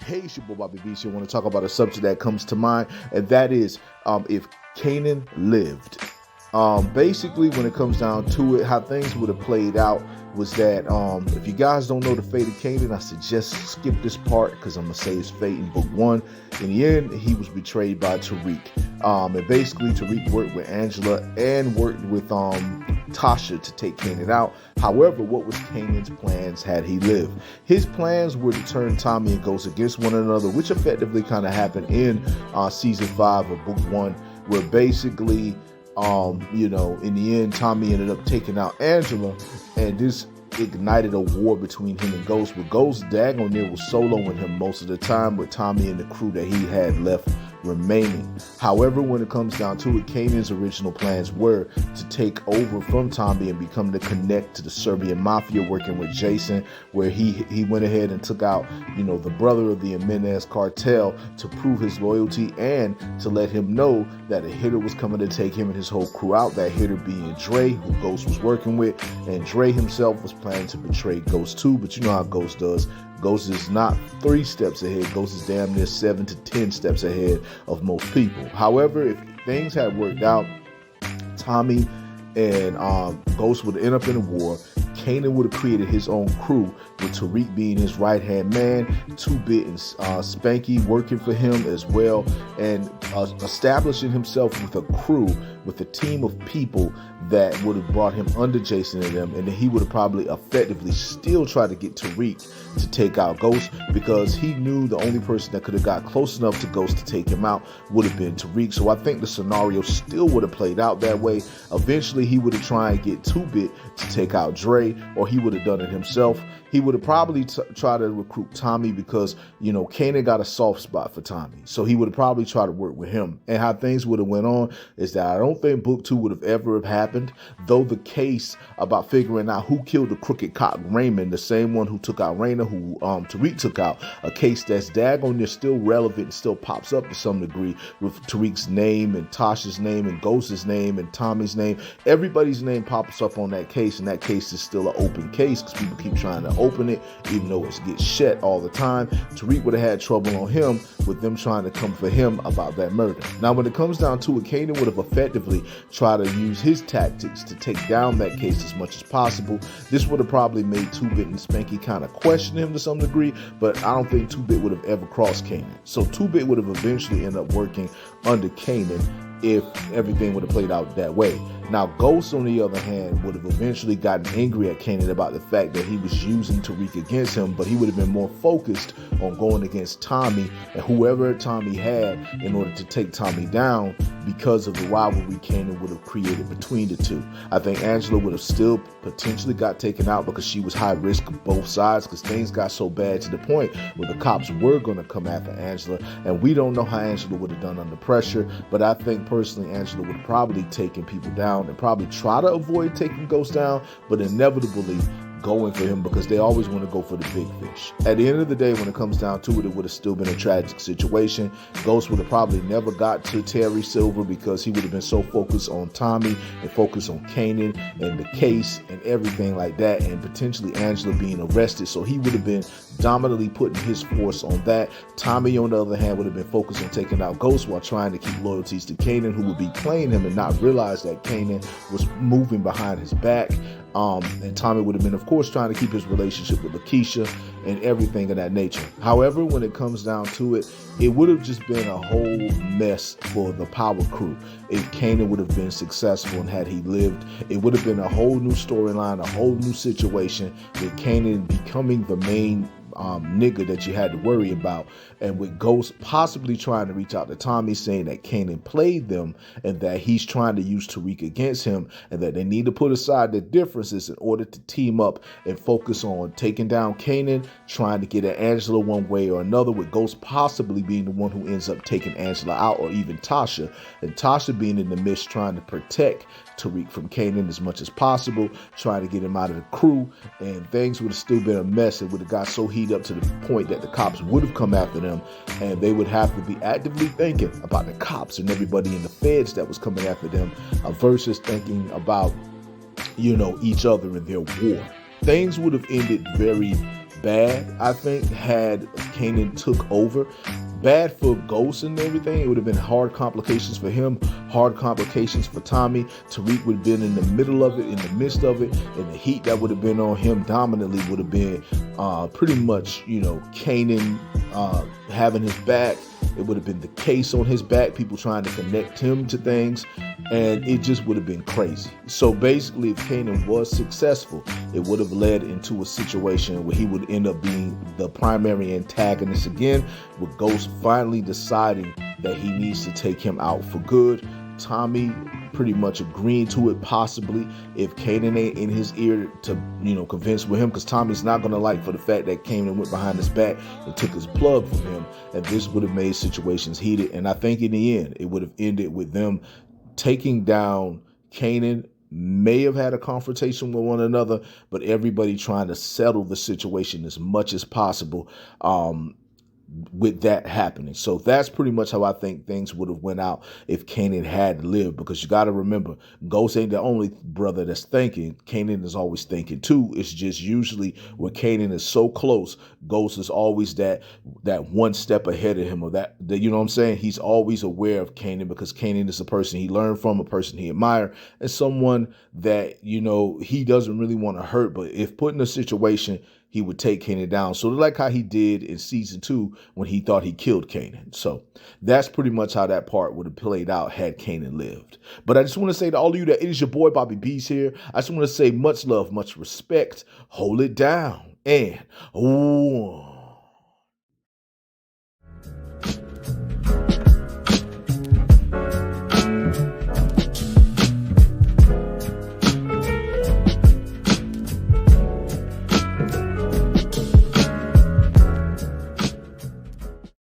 Hey, it's your boy Bobby Beach. I want to talk about a subject that comes to mind, and that is if Kanan lived. Basically, when it comes down to it, how things would have played out was that if you guys don't know the fate of Kanan, I suggest skip this part because I'm gonna say his fate in book one. In the end, he was betrayed by Tariq, and basically Tariq worked with Angela and worked with Tasha to take Kanan out. However, what was Kanan's plans had he lived? His plans were to turn Tommy and Ghost against one another, which effectively kind of happened in season 5 of book 1, where basically in the end, Tommy ended up taking out Angela, and this ignited a war between him and Ghost. But Ghost daggone near was soloing him most of the time with Tommy and the crew that he had left remaining. However, when it comes down to it, Kanan's original plans were to take over from Tommy and become the connect to the Serbian mafia, working with Jason, where he went ahead and took out, the brother of the Jimenez cartel to prove his loyalty and to let him know that a hitter was coming to take him and his whole crew out. That hitter being Dre, who Ghost was working with, and Dre himself was planning to betray Ghost too. But you know how Ghost does. Ghost is not 3 steps ahead. Ghost is damn near 7 to 10 steps ahead of most people. However, if things had worked out, Tommy and Ghost would end up in a war. Kanan would have created his own crew, with Tariq being his right-hand man, 2-Bit and Spanky working for him as well, and establishing himself with a crew, with a team of people that would have brought him under Jason and them, and then he would have probably effectively still tried to get Tariq to take out Ghost, because he knew the only person that could have got close enough to Ghost to take him out would have been Tariq. So I think the scenario still would have played out that way. Eventually, he would have tried to get 2-Bit to take out Dre, or he would have done it himself. He would have probably tried to recruit Tommy because, Kanan got a soft spot for Tommy. So he would have probably tried to work with him. And how things would have went on is that I don't think book 2 would have ever happened, though the case about figuring out who killed the crooked cop Raymond, the same one who took out Raina, who Tariq took out, a case that's daggone near still relevant and still pops up to some degree with Tariq's name and Tasha's name and Ghost's name and Tommy's name. Everybody's name pops up on that case, and that case is still an open case because people keep trying to open it, even though it gets shut all the time. Tariq would have had trouble on him with them trying to come for him about that murder. Now, when it comes down to it, Kanan would have effectively tried to use his tactics to take down that case as much as possible. This would have probably made 2-Bit and Spanky kind of question him to some degree, but I don't think 2-Bit would have ever crossed Kanan. So 2-Bit would have eventually ended up working under Kanan if everything would have played out that way. Now, Ghost, on the other hand, would have eventually gotten angry at Kanan about the fact that he was using Tariq against him, but he would have been more focused on going against Tommy and whoever Tommy had in order to take Tommy down, because of the rivalry Kanan would have created between the two. I think Angela would have still potentially got taken out because she was high risk of both sides, because things got so bad to the point where the cops were going to come after Angela, and we don't know how Angela would have done under pressure, but I think personally Angela would have probably taken people down and probably try to avoid taking Ghost down, but inevitably going for him because they always want to go for the big fish. At the end of the day, when it comes down to it, it would have still been a tragic situation. Ghost would have probably never got to Terry Silver because he would have been so focused on Tommy and focused on Kanan and the case and everything like that, and potentially Angela being arrested. So he would have been dominantly putting his force on that. Tommy, on the other hand, would have been focused on taking out Ghost while trying to keep loyalties to Kanan, who would be playing him and not realize that Kanan was moving behind his back. And Tommy would have been, of course, trying to keep his relationship with Lakeisha and everything of that nature. However, when it comes down to it, it would have just been a whole mess for the Power Crew if Kanan would have been successful and had he lived. It would have been a whole new storyline, a whole new situation with Kanan becoming the main nigga that you had to worry about, and with Ghost possibly trying to reach out to Tommy saying that Kanan played them and that he's trying to use Tariq against him, and that they need to put aside the differences in order to team up and focus on taking down Kanan, trying to get at Angela one way or another, with Ghost possibly being the one who ends up taking Angela out, or even Tasha, and Tasha being in the midst trying to protect Tariq from Kanan as much as possible, trying to get him out of the crew, and things would have still been a mess. It would have got so heated up to the point that the cops would have come after them, and they would have to be actively thinking about the cops and everybody in the feds that was coming after them, versus thinking about, each other and their war. Things would have ended very bad, I think, had Kanan took over. Bad for Ghost and everything. It would have been hard complications for him, hard complications for Tommy. Tariq would have been in the middle of it, in the midst of it, and the heat that would have been on him dominantly would have been pretty much, Kanan having his back. It would have been the case on his back, people trying to connect him to things, and it just would have been crazy. So basically, if Kanan was successful, it would have led into a situation where he would end up being the primary antagonist again, with Ghost finally deciding that he needs to take him out for good. Tommy pretty much agreeing to it, possibly, if Kanan ain't in his ear to, convince with him, because Tommy's not going to like for the fact that Kanan went behind his back and took his plug from him, and this would have made situations heated. And I think in the end, it would have ended with them taking down Kanan. May have had a confrontation with one another, but everybody trying to settle the situation as much as possible, with that happening. So that's pretty much how I think things would have went out if Kanan had lived, because you got to remember, Ghost ain't the only brother that's thinking. Kanan is always thinking too. It's just usually where Kanan is so close, Ghost is always that one step ahead of him, or that you know what I'm saying? He's always aware of Kanan, because Kanan is a person he learned from, a person he admired, and someone that, he doesn't really want to hurt, but if put in a situation, he would take Kanan down. So like how he did in season 2 when he thought he killed Kanan. So that's pretty much how that part would have played out had Kanan lived. But I just want to say to all of you that it is your boy Bobby B's here. I just want to say much love, much respect. Hold it down. And